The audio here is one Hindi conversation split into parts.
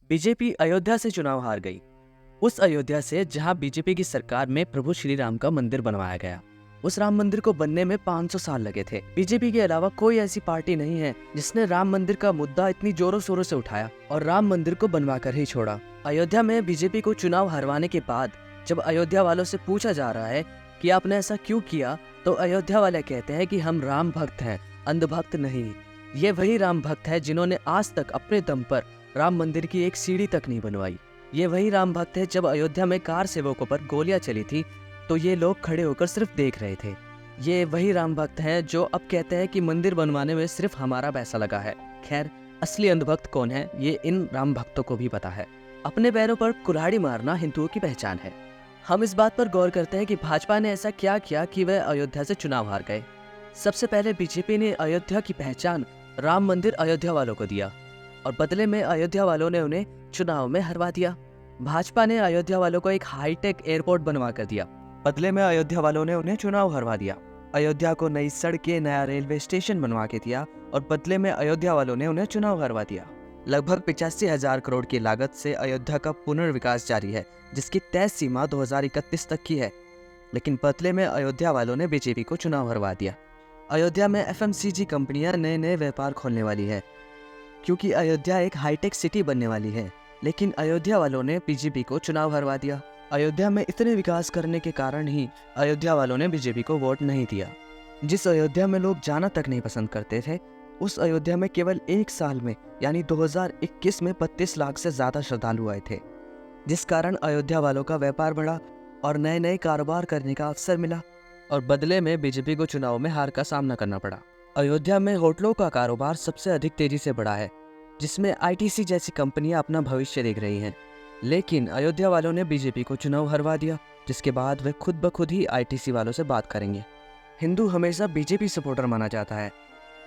बीजेपी अयोध्या से चुनाव हार गई। उस अयोध्या से जहां बीजेपी की सरकार में प्रभु श्री राम का मंदिर बनवाया गया। उस राम मंदिर को बनने में 500 साल लगे थे। बीजेपी के अलावा कोई ऐसी पार्टी नहीं है जिसने राम मंदिर का मुद्दा इतनी जोरों शोरों से उठाया और राम मंदिर को बनवा कर ही छोड़ा। अयोध्या में बीजेपी को चुनाव हरवाने के बाद जब अयोध्या वालों से पूछा जा रहा है कि आपने ऐसा क्यों किया, तो अयोध्या वाले कहते हैं कि हम राम भक्त हैं, अंधभक्त नहीं। ये वही राम भक्त है जिन्होंने आज तक अपने दम पर राम मंदिर की एक सीढ़ी तक नहीं बनवाई। ये वही राम भक्त है जब अयोध्या में कार सेवकों पर गोलियां चली थी तो ये लोग खड़े होकर सिर्फ देख रहे थे। ये वही राम भक्त हैं जो अब कहते हैं कि मंदिर बनवाने में सिर्फ हमारा पैसा लगा है। खैर, असली अंधभक्त कौन है ये इन राम भक्तों को भी पता है। अपने पैरों पर कुल्हाड़ी मारना हिंदुओं की पहचान है। हम इस बात पर गौर करते हैं कि भाजपा ने ऐसा क्या किया कि वह अयोध्या से चुनाव हार गए। सबसे पहले बीजेपी ने अयोध्या की पहचान राम मंदिर अयोध्या वालों को दिया और बदले में अयोध्या वालों ने उन्हें चुनाव में हरवा दिया। भाजपा ने अयोध्या वालों को एक हाईटेक एयरपोर्ट बनवा कर दिया, बदले में अयोध्या वालों ने उन्हें चुनाव हरवा दिया। अयोध्या को नई सड़कें, नया रेलवे स्टेशन बनवा के दिया और बदले में अयोध्या वालों ने उन्हें चुनाव हरवा दिया। लगभग 85,000 करोड़ की लागत से अयोध्या का पुनर्विकास जारी है, जिसकी तय सीमा 2031 तक की है, लेकिन बदले में अयोध्या वालों ने बीजेपी को चुनाव हरवा दिया। अयोध्या में FMCG कंपनियां नए नए व्यापार खोलने वाली है क्योंकि अयोध्या एक हाईटेक सिटी बनने वाली है, लेकिन अयोध्या वालों ने बीजेपी को चुनाव हरवा दिया। अयोध्या में इतने विकास करने के कारण ही अयोध्या वालों ने बीजेपी को वोट नहीं दिया। जिस अयोध्या में लोग जाना तक नहीं पसंद करते थे, उस अयोध्या में केवल एक साल में यानी 2021 में 32 लाख से ज्यादा श्रद्धालु आए थे, जिस कारण अयोध्या वालों का व्यापार बढ़ा और नए नए कारोबार करने का अवसर मिला और बदले में बीजेपी को चुनाव में हार का सामना करना पड़ा। अयोध्या में होटलों का कारोबार सबसे अधिक तेजी से बढ़ा है, जिसमें ITC जैसी कंपनियां अपना भविष्य देख रही हैं। लेकिन अयोध्या वालों ने बीजेपी को चुनाव हरवा दिया, जिसके बाद वे खुद ब खुद ही ITC वालों से बात करेंगे। हिंदू हमेशा बीजेपी सपोर्टर माना जाता है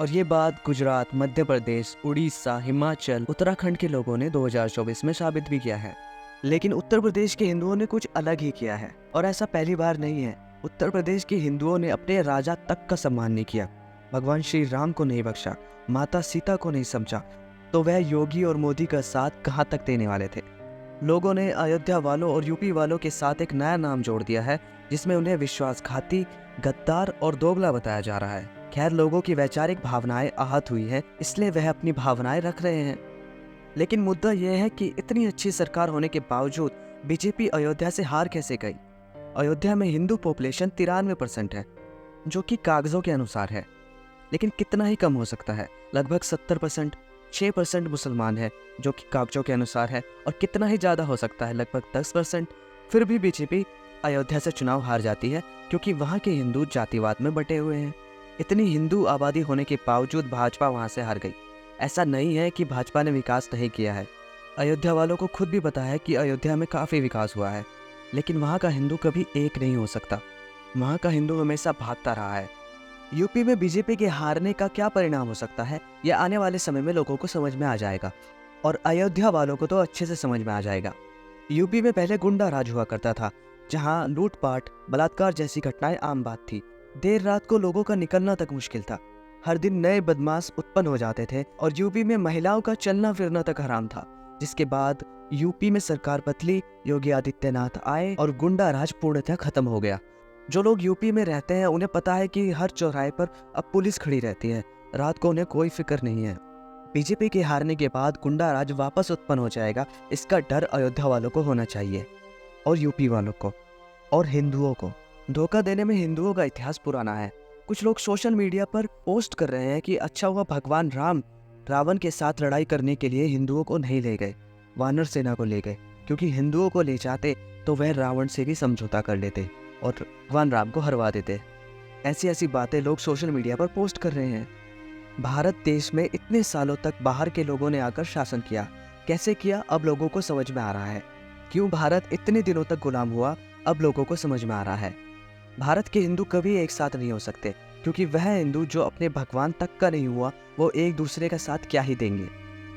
और ये बात गुजरात, मध्य प्रदेश, उड़ीसा, हिमाचल, उत्तराखंड के लोगों ने 2024 में साबित भी किया है। लेकिन उत्तर प्रदेश के हिंदुओं ने कुछ अलग ही किया है और ऐसा पहली बार नहीं है। उत्तर प्रदेश के हिंदुओं ने अपने राजा तक का सम्मान नहीं किया, भगवान श्री राम को नहीं बख्शा, माता सीता को नहीं समझा, तो वह योगी और मोदी का साथ कहां तक देने वाले थे। लोगों ने अयोध्या वालों और यूपी वालों के साथ एक नया नाम जोड़ दिया है, जिसमें उन्हें विश्वासघाती, गद्दार और दोगला बताया जा रहा है। खैर, लोगों की वैचारिक भावनाएं आहत हुई है, इसलिए वह अपनी भावनाएं रख रहे हैं। लेकिन मुद्दा यह है कि इतनी अच्छी सरकार होने के बावजूद बीजेपी अयोध्या से हार कैसे गई। अयोध्या में हिंदू पॉपुलेशन 93% है, जो कि कागजों के अनुसार है, लेकिन कितना ही कम हो सकता है। लगभग 70%, 6% मुसलमान है, जो कि कागजों के अनुसार है, और कितना ही ज़्यादा हो सकता है, लगभग 10%। फिर भी बीजेपी अयोध्या से चुनाव हार जाती है क्योंकि वहाँ के हिंदू जातिवाद में बटे हुए हैं। इतनी हिंदू आबादी होने के बावजूद भाजपा वहाँ से हार गई। ऐसा नहीं है कि भाजपा ने विकास नहीं किया है। अयोध्या वालों को खुद भी पता है कि अयोध्या में काफ़ी विकास हुआ है, लेकिन वहाँ का हिंदू कभी एक नहीं हो सकता। वहाँ का हिंदू हमेशा भागता रहा है। यूपी में बीजेपी के हारने का क्या परिणाम हो सकता है, यह आने वाले समय में लोगों को समझ में आ जाएगा और अयोध्या वालों को तो अच्छे से समझ में आ जाएगा। यूपी में पहले गुंडा राज हुआ करता था, जहाँ लूटपाट, बलात्कार जैसी घटनाएं आम बात थी। देर रात को लोगों का निकलना तक मुश्किल था। हर दिन नए बदमाश उत्पन्न हो जाते थे और यूपी में महिलाओं का चलना फिरना तक हराम था। जिसके बाद यूपी में सरकार बदली, योगी आदित्यनाथ आए और गुंडा राज पूर्णतः खत्म हो गया। जो लोग यूपी में रहते हैं उन्हें पता है कि हर चौराहे पर अब पुलिस खड़ी रहती है, रात को उन्हें कोई फिक्र नहीं है। बीजेपी के हारने के बाद गुंडा राज वापस उत्पन्न हो जाएगा, इसका डर अयोध्या वालों को होना चाहिए और यूपी वालों को और हिंदुओं को। धोखा देने में हिंदुओं का इतिहास पुराना है। कुछ लोग सोशल मीडिया पर पोस्ट कर रहे हैं कि अच्छा हुआ भगवान राम रावण के साथ लड़ाई करने के लिए हिंदुओं को नहीं ले गए, वानर सेना को ले गए, क्योंकि हिंदुओं को ले जाते तो वह रावण से भी समझौता कर लेते और भगवान राम को हरवा देते। ऐसी ऐसी बातें लोग सोशल मीडिया पर पोस्ट कर रहे हैं। भारत देश में इतने सालों तक बाहर के लोगों ने आकर शासन किया, कैसे किया अब लोगों को समझ में आ रहा है। क्यों भारत इतने दिनों तक गुलाम हुआ, अब लोगों को समझ में आ रहा है। भारत के हिंदू कभी एक साथ नहीं हो सकते, क्योंकि वह हिंदू जो अपने भगवान तक का नहीं हुआ, वो एक दूसरे का साथ क्या ही देंगे।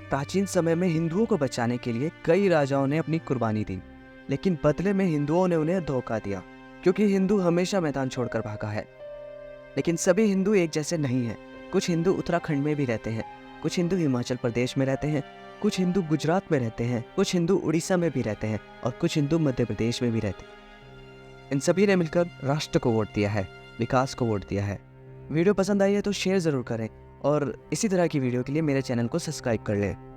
प्राचीन समय में हिंदुओं को बचाने के लिए कई राजाओं ने अपनी कुर्बानी दी, लेकिन बदले में हिंदुओं ने उन्हें धोखा दिया, क्योंकि हिंदू हमेशा मैदान छोड़कर भागा है। लेकिन सभी हिंदू एक जैसे नहीं हैं। कुछ हिंदू उत्तराखंड में भी रहते हैं, कुछ हिंदू हिमाचल प्रदेश में रहते हैं, कुछ हिंदू गुजरात में रहते हैं, कुछ हिंदू उड़ीसा में भी रहते हैं और कुछ हिंदू मध्य प्रदेश में भी रहते हैं। इन सभी ने मिलकर राष्ट्र को वोट दिया है, विकास को वोट दिया है। वीडियो पसंद आई है तो शेयर ज़रूर करें और इसी तरह की वीडियो के लिए मेरे चैनल को सब्सक्राइब कर लें।